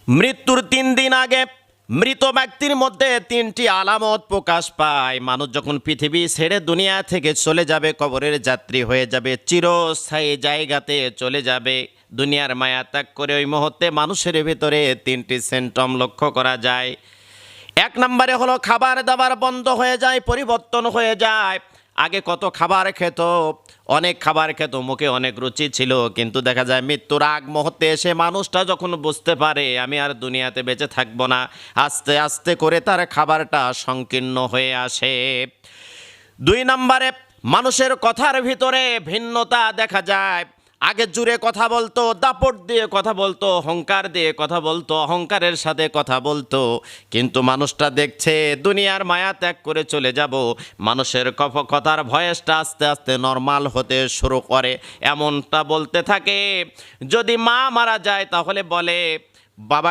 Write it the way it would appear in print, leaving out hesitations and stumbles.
মৃত্যুর 3 দিন আগে মৃত ব্যক্তির মধ্যে 3টি আলামত প্রকাশ পায়। মানুষ যখন পৃথিবী ছেড়ে দুনিয়া থেকে চলে যাবে, কবরের যাত্রী হয়ে যাবে, চিরস্থায়ী জায়গাতে চলে যাবে, দুনিয়ার মায়া ত্যাগ করে, ওই মুহূর্তে মানুষের ভিতরে 3টি সিমটম লক্ষ্য করা যায়। 1 নম্বরে হলো খাবার দাবার বন্ধ হয়ে যায়, পরিবর্তন হয়ে যায়। আগে কত খাবার খেত, অনেক খাবার খেত, মুখে অনেক রুচি ছিল, কিন্তু দেখা যায় মৃত্যুর আগ মুহূর্তে এসে মানুষটা যখন বুঝতে পারে আমি আর দুনিয়াতে বেঁচে থাকবো না, আস্তে আস্তে করে তার খাবারটা সংকীর্ণ হয়ে আসে। 2 নম্বরে মানুষের কথার ভিতরে ভিন্নতা দেখা যায়। আগে জুড়ে কথা বলতো, দাপট দিয়ে কথা বলতো, অহংকার দিয়ে কথা বলতো, অহংকারের সাথে কথা বলতো, কিন্তু মানুষটা দেখছে দুনিয়ার মায়া ত্যাগ করে চলে যাব, মানুষের কথার ভয়েসটা আস্তে আস্তে নর্মাল হতে শুরু করে। এমনটা বলতে থাকে, যদি মা মারা যায় তাহলে বলে বাবা